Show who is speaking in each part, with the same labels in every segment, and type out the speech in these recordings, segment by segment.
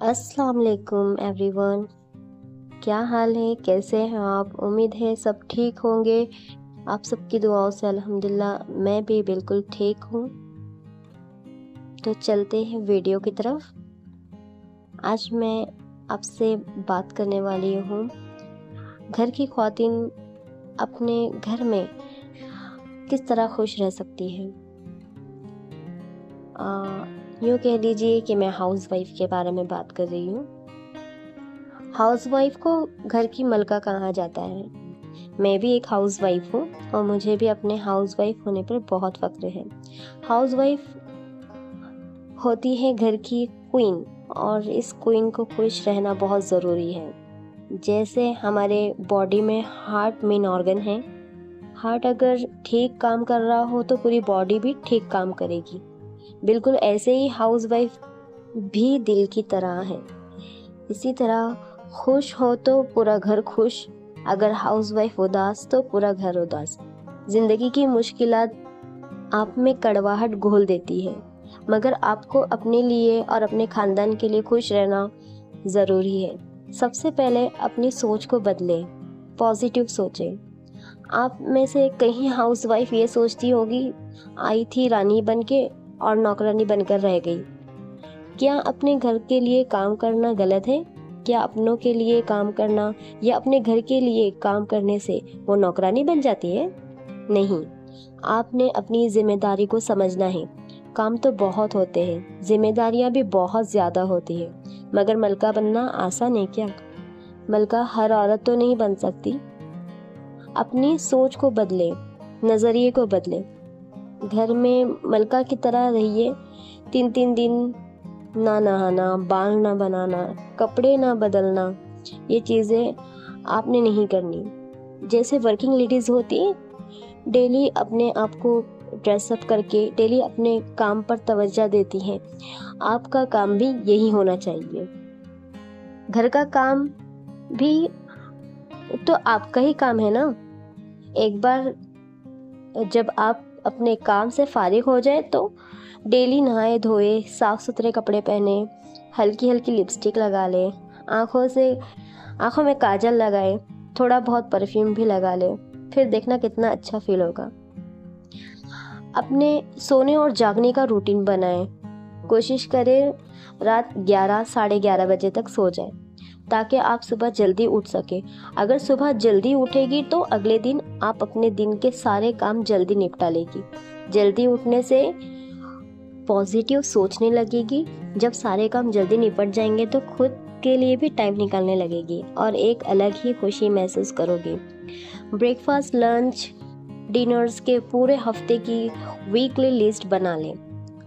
Speaker 1: अस्सलाम वालेकुम एवरीवन। क्या हाल है, कैसे हैं आप? उम्मीद है सब ठीक होंगे। आप सबकी दुआओं से अल्हम्दुलिल्लाह मैं भी बिल्कुल ठीक हूँ। तो चलते हैं वीडियो की तरफ। आज मैं आपसे बात करने वाली हूँ घर की ख़वातीन अपने घर में किस तरह खुश रह सकती है। यूँ कह लीजिए कि मैं हाउसवाइफ के बारे में बात कर रही हूँ। हाउसवाइफ को घर की मलका कहा जाता है। मैं भी एक हाउसवाइफ हूँ और मुझे भी अपने हाउसवाइफ होने पर बहुत फ़ख्र है। हाउसवाइफ होती है घर की क्वीन, और इस क्वीन को खुश रहना बहुत ज़रूरी है। जैसे हमारे बॉडी में हार्ट मेन ऑर्गन है। हार्ट अगर ठीक काम कर रहा हो तो पूरी बॉडी भी ठीक काम करेगी। बिल्कुल ऐसे ही हाउसवाइफ भी दिल की तरह है। इसी तरह खुश हो तो पूरा घर खुश, अगर हाउसवाइफ उदास तो पूरा घर उदास। जिंदगी की मुश्किलात आप में कड़वाहट घोल देती है, मगर आपको अपने लिए और अपने खानदान के लिए खुश रहना ज़रूरी है। सबसे पहले अपनी सोच को बदलें, पॉजिटिव सोचें। आप में से कहीं हाउसवाइफ ये सोचती होगी, आई थी रानी बनके और नौकरानी बनकर रह गई। क्या अपने घर के लिए काम करना गलत है? क्या अपनों के लिए काम करना या अपने घर के लिए काम करने से वो नौकरानी बन जाती है? नहीं, आपने अपनी जिम्मेदारी को समझना है। काम तो बहुत होते हैं, जिम्मेदारियां भी बहुत ज़्यादा होती है, मगर मलका बनना आसान है क्या? मलका हर औरत तो नहीं बन सकती। अपनी सोच को बदले, नज़रिए को बदले। घर में मलका की तरह रहिए। 3-3 दिन ना नहाना, बाल ना बनाना, कपड़े ना बदलना, ये चीज़ें आपने नहीं करनी। जैसे वर्किंग लेडीज़ होती डेली अपने आप को ड्रेसअप करके डेली अपने काम पर तवज्जो देती हैं, आपका काम भी यही होना चाहिए। घर का काम भी तो आपका ही काम है ना। एक बार जब आप अपने काम से फारिग हो जाए तो डेली नहाए धोए, साफ़ सुथरे कपड़े पहने, हल्की हल्की लिपस्टिक लगा ले, आँखों में काजल लगाए, थोड़ा बहुत परफ्यूम भी लगा ले, फिर देखना कितना अच्छा फील होगा। अपने सोने और जागने का रूटीन बनाएं। कोशिश करें रात 11 साढ़े 11 बजे तक सो जाएं, ताकि आप सुबह जल्दी उठ सके। अगर सुबह जल्दी उठेगी तो अगले दिन आप अपने दिन के सारे काम जल्दी निपटा लेगी। जल्दी उठने से पॉजिटिव सोचने लगेगी। जब सारे काम जल्दी निपट जाएंगे तो खुद के लिए भी टाइम निकालने लगेगी और एक अलग ही खुशी महसूस करोगी। ब्रेकफास्ट, लंच, डिनर्स के पूरे हफ्ते की वीकली लिस्ट बना लें।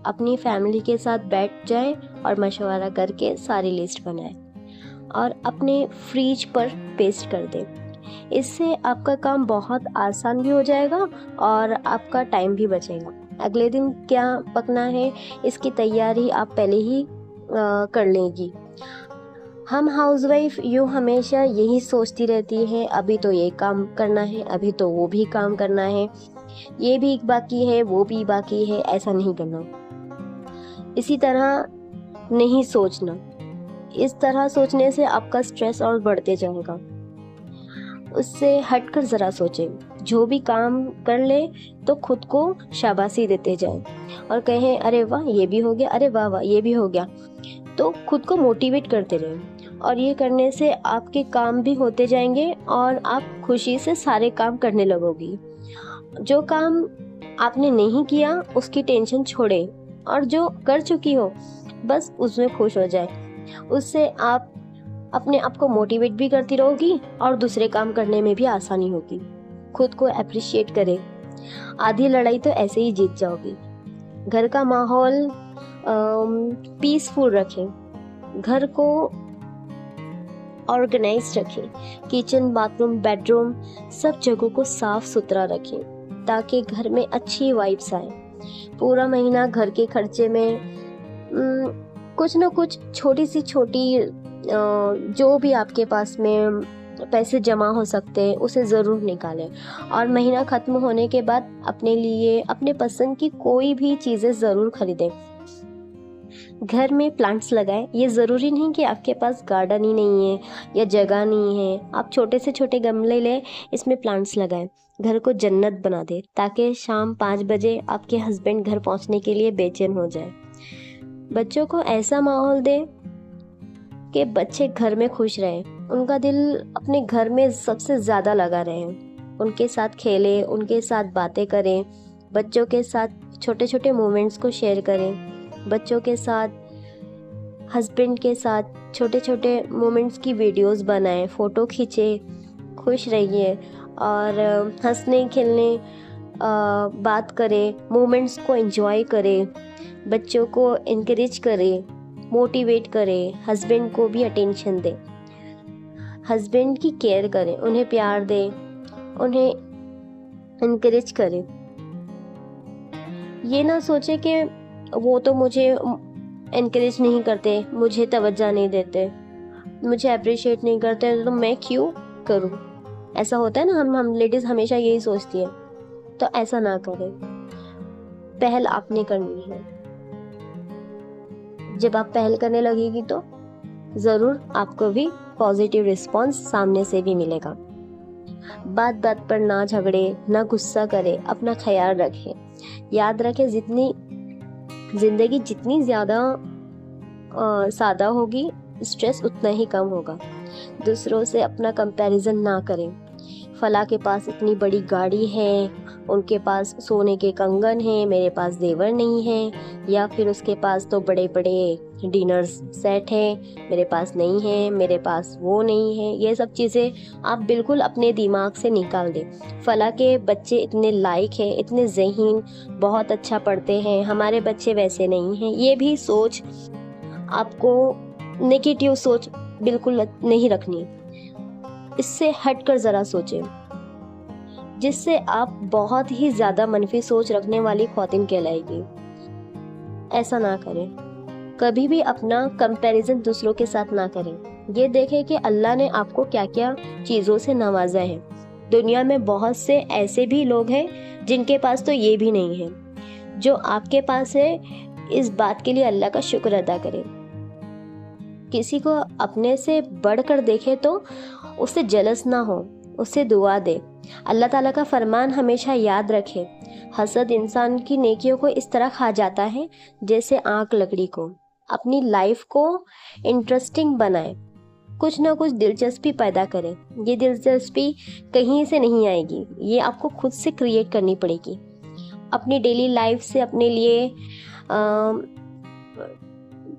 Speaker 1: अपनी फैमिली के साथ बैठ जाएं और मशवरा करके सारी लिस्ट बनाएं और अपने फ्रिज पर पेस्ट कर दें। इससे आपका काम बहुत आसान भी हो जाएगा और आपका टाइम भी बचेगा। अगले दिन क्या पकना है इसकी तैयारी आप पहले ही कर लेंगी। हम हाउसवाइफ यूँ हमेशा यही सोचती रहती है, अभी तो ये काम करना है, अभी तो वो भी काम करना है, ये भी बाकी है, वो भी बाकी है। ऐसा नहीं करना, इसी तरह नहीं सोचना। इस तरह सोचने से आपका स्ट्रेस और बढ़ते जाएगा। उससे हटकर ज़रा सोचें। जो भी काम कर ले तो खुद को शाबाशी देते जाएं और कहें, अरे वाह ये भी हो गया, अरे वाह वाह ये भी हो गया। तो खुद को मोटिवेट करते रहें और ये करने से आपके काम भी होते जाएंगे और आप खुशी से सारे काम करने लगोगी। जो काम आपने नहीं किया उसकी टेंशन छोड़ें और जो कर चुकी हो बस उसमें खुश हो जाए। उससे आप अपने आप को मोटिवेट भी करती रहोगी और दूसरे काम करने में भी आसानी होगी। खुद को अप्रिशिएट करें। आधी लड़ाई तो ऐसे ही जीत जाओगी। घर का माहौल पीसफुल रखें। घर को ऑर्गेनाइज रखें। किचन, बाथरूम, बेडरूम सब जगहों को साफ सुथरा रखें ताकि घर में अच्छी वाइब्स आए। पूरा महीना घर के खर्चे में कुछ ना कुछ छोटी सी छोटी जो भी आपके पास में पैसे जमा हो सकते हैं उसे ज़रूर निकालें और महीना ख़त्म होने के बाद अपने लिए अपने पसंद की कोई भी चीज़ें ज़रूर खरीदें। घर में प्लांट्स लगाएं। ये ज़रूरी नहीं कि आपके पास गार्डन ही नहीं है या जगह नहीं है, आप छोटे से छोटे गमले लें, इसमें प्लांट्स लगाएं। घर को जन्नत बना दें ताकि शाम 5 बजे आपके हस्बैंड घर पहुंचने के लिए बेचैन हो जाए। बच्चों को ऐसा माहौल दें कि बच्चे घर में खुश रहें, उनका दिल अपने घर में सबसे ज़्यादा लगा रहे। उनके साथ खेलें, उनके साथ बातें करें, बच्चों के साथ छोटे छोटे मोमेंट्स को शेयर करें, बच्चों के साथ, हस्बैंड के साथ छोटे छोटे मोमेंट्स की वीडियोस बनाएं, फ़ोटो खींचें, खुश रहिए और हंसने खेलने बात करें, मोमेंट्स को एंजॉय करें, बच्चों को इनकरेज करें, मोटिवेट करें, हस्बैंड को भी अटेंशन दें, हस्बैंड की केयर करें, उन्हें प्यार दें, उन्हें इनकरेज करें। ये ना सोचे कि वो तो मुझे इनकरेज नहीं करते, मुझे तवज्जो नहीं देते, मुझे अप्रिशिएट नहीं करते, तो मैं क्यों करूं। ऐसा होता है ना, हम लेडीज़ हमेशा यही सोचती है। तो ऐसा ना करें, पहल आपने करनी है। जब आप पहल करने लगेगी तो ज़रूर आपको भी पॉजिटिव रिस्पॉन्स सामने से भी मिलेगा। बात बात पर ना झगड़े, ना गुस्सा करें, अपना ख्याल रखें। याद रखें, ज़िंदगी जितनी ज़्यादा सादा होगी, स्ट्रेस उतना ही कम होगा। दूसरों से अपना कंपैरिजन ना करें। फला के पास इतनी बड़ी गाड़ी है, उनके पास सोने के कंगन हैं, मेरे पास देवर नहीं है, या फिर उसके पास तो बड़े बड़े डिनर सेट हैं, मेरे पास नहीं है, मेरे पास वो नहीं है। ये सब चीज़ें आप बिल्कुल अपने दिमाग से निकाल दें। फला के बच्चे इतने लायक हैं, इतने ज़हीन, बहुत अच्छा पढ़ते हैं, हमारे बच्चे वैसे नहीं हैं। ये भी सोच आपको, नेगेटिव सोच बिल्कुल नहीं रखनी। इससे हटकर ज़रा सोचें, जिससे आप बहुत ही ज़्यादा मनफी सोच रखने वाली ख़वातीन कहलाएगी। ऐसा ना करें, कभी भी अपना कंपैरिजन दूसरों के साथ ना करें। ये देखें कि अल्लाह ने आपको क्या क्या चीज़ों से नवाजा है। दुनिया में बहुत से ऐसे भी लोग हैं जिनके पास तो ये भी नहीं है। जो आपके पास है, इस बात के लिए अल्लाह का शुक्र अदा करें। किसी को अपने से बढ़कर देखे तो उससे जलस ना हो, उससे दुआ दे। अल्लाह ताला का फरमान हमेशा याद रखे, हसद इंसान की नेकियों को इस तरह खा जाता है जैसे आग लकड़ी को। अपनी लाइफ को इंटरेस्टिंग बनाए, कुछ ना कुछ दिलचस्पी पैदा करें। ये दिलचस्पी कहीं से नहीं आएगी, ये आपको खुद से क्रिएट करनी पड़ेगी। अपनी डेली लाइफ से अपने लिए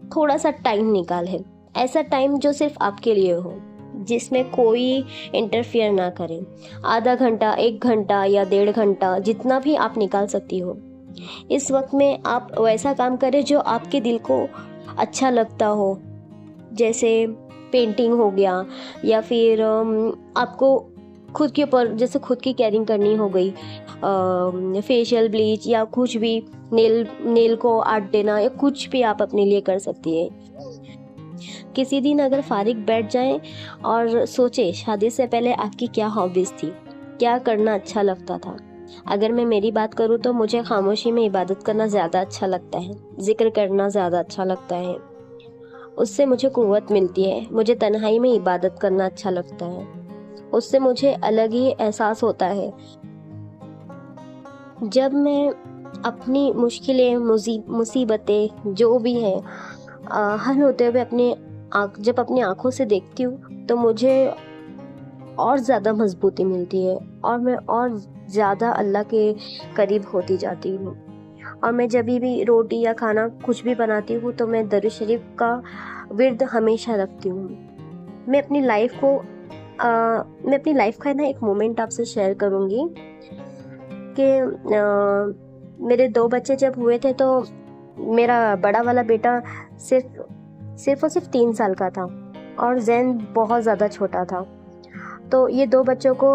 Speaker 1: थोड़ा सा टाइम निकाल है, ऐसा टाइम जो सिर्फ आपके लिए हो, जिसमें कोई इंटरफियर ना करे। आधा घंटा, 1 घंटा या 1.5 घंटा, जितना भी आप निकाल सकती हो। इस वक्त में आप वैसा काम करें जो आपके दिल को अच्छा लगता हो, जैसे पेंटिंग हो गया, या फिर आपको खुद के ऊपर, जैसे खुद की केयरिंग करनी हो गई, फेशियल ब्लीच या कुछ भी, नेल को आर्ट देना, या कुछ भी आप अपने लिए कर सकती है। किसी दिन अगर फारिग बैठ जाएं और सोचे शादी से पहले आपकी क्या हॉबीज़ थी, क्या करना अच्छा लगता था। अगर मैं मेरी बात करूँ तो मुझे खामोशी में इबादत करना ज़्यादा अच्छा लगता है, जिक्र करना ज़्यादा अच्छा लगता है, उससे मुझे कुव्वत मिलती है। मुझे तन्हाई में इबादत करना अच्छा लगता है, उससे मुझे अलग ही एहसास होता है। जब मैं अपनी मुश्किलें, मुसीबतें जो भी हैं हल होते हुए जब अपनी आँखों से देखती हूँ तो मुझे और ज़्यादा मजबूती मिलती है और मैं और ज़्यादा अल्लाह के करीब होती जाती हूँ। और मैं जब भी रोटी या खाना कुछ भी बनाती हूँ तो मैं दरूद शरीफ का विर्द हमेशा रखती हूँ। मैं अपनी लाइफ का ना एक मोमेंट आपसे शेयर करूँगी कि मेरे 2 बच्चे जब हुए थे तो मेरा बड़ा वाला बेटा सिर्फ और सिर्फ 3 साल का था और जैन बहुत ज़्यादा छोटा था। तो ये 2 बच्चों को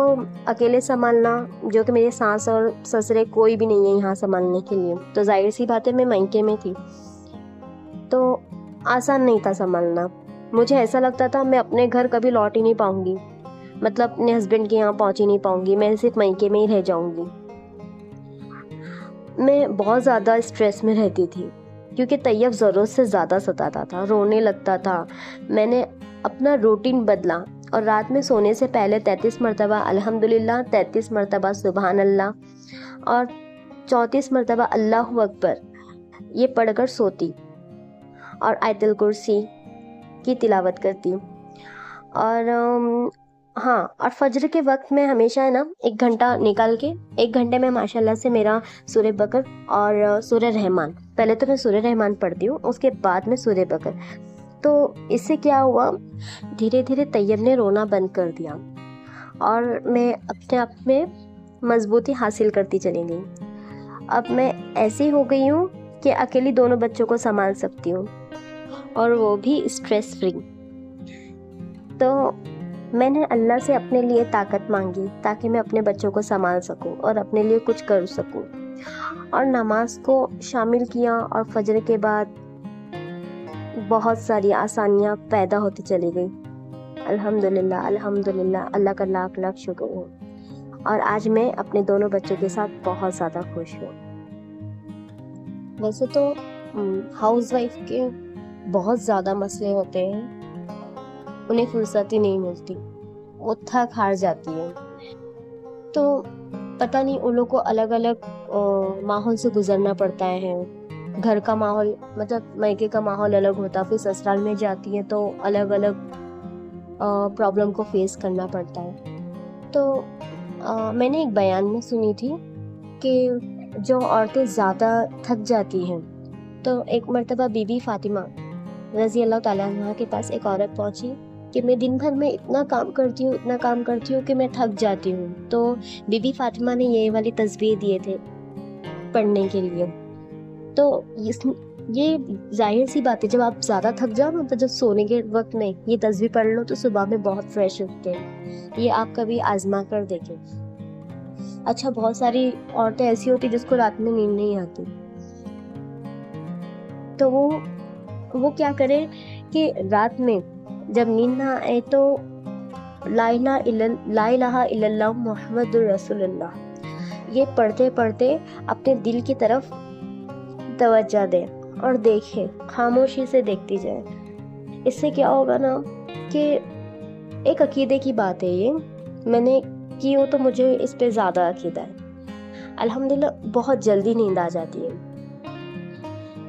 Speaker 1: अकेले संभालना, जो कि मेरे सास और ससुरे कोई भी नहीं है यहाँ संभालने के लिए, तो जाहिर सी बात है मैं मायके में थी, तो आसान नहीं था संभालना। मुझे ऐसा लगता था मैं अपने घर कभी लौट ही नहीं पाऊँगी, मतलब अपने हस्बैंड के यहाँ पहुँच ही नहीं पाऊँगी, मैं सिर्फ मायके में ही रह जाऊँगी। मैं बहुत ज़्यादा स्ट्रेस में रहती थी। क्योंकि तैयब ज़रूरत से ज़्यादा सताता था, रोने लगता था। मैंने अपना रूटीन बदला और रात में सोने से पहले 33 मरतबा अल्हम्दुलिल्लाह, 33 मरतबा सुबहान अल्लाह और 34 मरतबा अल्लाहु अकबर ये पढ़कर सोती और आयतुल कुर्सी की तिलावत करती। और हाँ, और फजर के वक्त में हमेशा है ना 1 घंटा निकाल के 1 घंटे में माशाल्लाह से मेरा सूरह बकर और सूरह रहमान, पहले तो मैं सूरह रहमान पढ़ती हूँ, उसके बाद में सूरह बकर। तो इससे क्या हुआ, धीरे धीरे तैयब ने रोना बंद कर दिया और मैं अपने आप में मजबूती हासिल करती चली गई। अब मैं ऐसी हो गई हूँ कि अकेली दोनों बच्चों को संभाल सकती हूँ और वो भी स्ट्रेस फ्री। तो मैंने अल्लाह से अपने लिए ताकत मांगी ताकि मैं अपने बच्चों को संभाल सकूं और अपने लिए कुछ कर सकूं, और नमाज को शामिल किया और फजर के बाद बहुत सारी आसानियां पैदा होती चली गई। अल्हम्दुलिल्लाह अल्हम्दुलिल्लाह, अल्लाह का लाख लाख शुक्र हो। और आज मैं अपने दोनों बच्चों के साथ बहुत ज़्यादा खुश हूँ। वैसे तो हाउसवाइफ के बहुत ज़्यादा मसले होते हैं, उन्हें फुर्सत ही नहीं मिलती, वो थक हार जाती है। तो पता नहीं उन लोग को अलग अलग माहौल से गुजरना पड़ता है। घर का माहौल मतलब मायके का माहौल अलग होता, फिर ससुराल में जाती है तो अलग अलग प्रॉब्लम को फेस करना पड़ता है। तो मैंने एक बयान में सुनी थी कि जो औरतें ज़्यादा थक जाती हैं, तो एक मर्तबा बीबी फातिमा रज़ी अल्लाह ताला अन्हा के पास एक औरत पहुंची कि मैं दिन भर में इतना काम करती हूँ कि मैं थक जाती हूँ। तो बीबी फातिमा ने ये वाली तस्बीह दिए थे पढ़ने के लिए। तो ये जाहिर सी बात है, जब आप ज़्यादा थक जाओ ना, तो जब सोने के वक्त में ये तस्बीह पढ़ लो तो सुबह में बहुत फ्रेश उठते हैं। ये आप कभी आजमा कर देखें। अच्छा, बहुत सारी औरतें ऐसी होती जिसको रात में नींद नहीं आती, तो वो क्या करे कि रात में जब नींद ना आए तो ला इलाहा इल्लल्लाह मुहम्मदुर रसूलुल्लाह ये पढ़ते पढ़ते अपने दिल की तरफ तवज्जो दे और देखे, खामोशी से देखती जाए। इससे क्या होगा ना कि एक अकीदे की बात है, ये मैंने की हो तो मुझे इस पे ज़्यादा अकीदा है। अल्हम्दुलिल्लाह बहुत जल्दी नींद आ जाती है।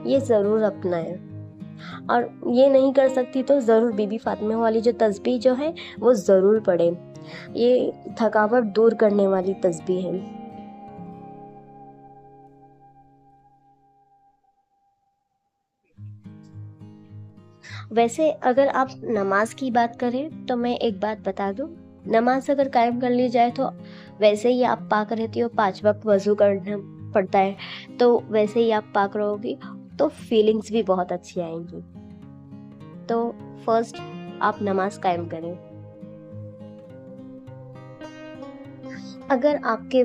Speaker 1: ये ज़रूर अपनाएं, और ये नहीं कर सकती तो ज़रूर बीबी फातिमा वाली जो तस्बीह जो है वो ज़रूर पढ़ें। ये थकावट दूर करने वाली तस्बीह है। वैसे अगर आप नमाज की बात करें तो मैं एक बात बता दूं, नमाज अगर कायम कर ली जाए तो वैसे ही आप पाक रहती हो, 5 वक्त वज़ू करना पड़ता है, तो वैसे ही आप पाक रहोगी तो फीलिंग्स भी बहुत अच्छी आएंगी। तो फर्स्ट आप नमाज कायम करें। अगर आपके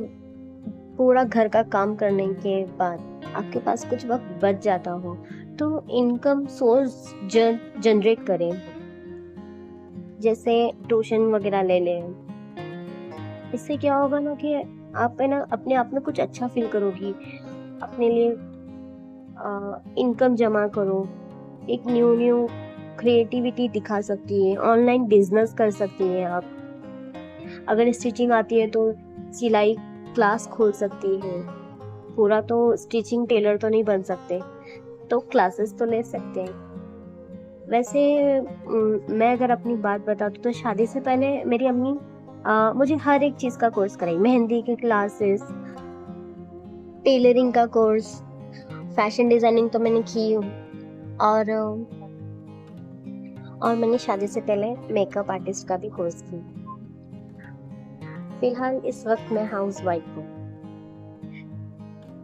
Speaker 1: पूरा घर का काम करने के बाद आपके पास कुछ वक्त बच जाता हो तो इनकम सोर्स जनरेट करें, जैसे ट्यूशन वगैरह ले लें। इससे क्या होगा ना कि आप है ना अपने आप में कुछ अच्छा फील करोगी, अपने लिए इनकम जमा करो, एक न्यू क्रिएटिविटी दिखा सकती है, ऑनलाइन बिजनेस कर सकती हैं आप। अगर स्टिचिंग आती है तो सिलाई क्लास खोल सकती है। पूरा तो स्टिचिंग टेलर तो नहीं बन सकते, तो क्लासेस तो ले सकते हैं। वैसे मैं अगर अपनी बात बताऊँ तो शादी से पहले मेरी अम्मी मुझे हर एक चीज़ का कोर्स कराई, मेहंदी के क्लासेस, टेलरिंग का कोर्स, फैशन डिज़ाइनिंग तो मैंने की हूँ, और मैंने शादी से पहले मेकअप आर्टिस्ट का भी कोर्स किया। फिलहाल इस वक्त मैं हाउस वाइफ हूँ।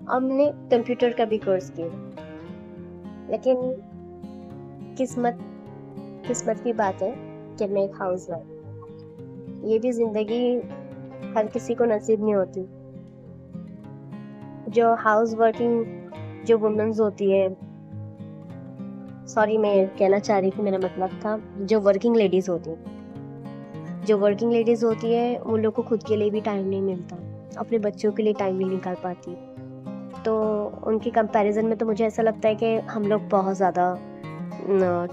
Speaker 1: अब मैंने कंप्यूटर का भी कोर्स किया, लेकिन किस्मत की बात है कि मैं एक हाउस वाइफ। ये भी जिंदगी हर किसी को नसीब नहीं होती। जो हाउस वर्किंग जो वुमेन्स होती है, सॉरी मैं कहना चाह रही थी, मेरा मतलब था जो वर्किंग लेडीज होती है उन लोग को खुद के लिए भी टाइम नहीं मिलता, अपने बच्चों के लिए टाइम नहीं निकाल पाती। तो उनके कंपैरिजन में तो मुझे ऐसा लगता है कि हम लोग बहुत ज़्यादा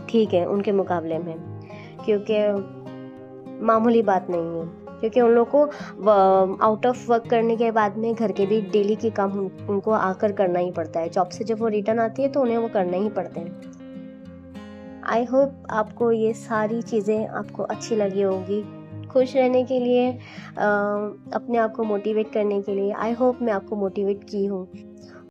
Speaker 1: ठीक है उनके मुकाबले में, क्योंकि मामूली बात नहीं है, क्योंकि उन लोग को आउट ऑफ वर्क करने के बाद में घर के भी डेली के काम उनको आकर करना ही पड़ता है। जॉब से जब वो रिटर्न आती है तो उन्हें वो करना ही पड़ते हैं। आई होप आपको ये सारी चीज़ें आपको अच्छी लगी होगी। खुश रहने के लिए अपने आप को मोटिवेट करने के लिए आई होप मैं आपको मोटिवेट की हूँ।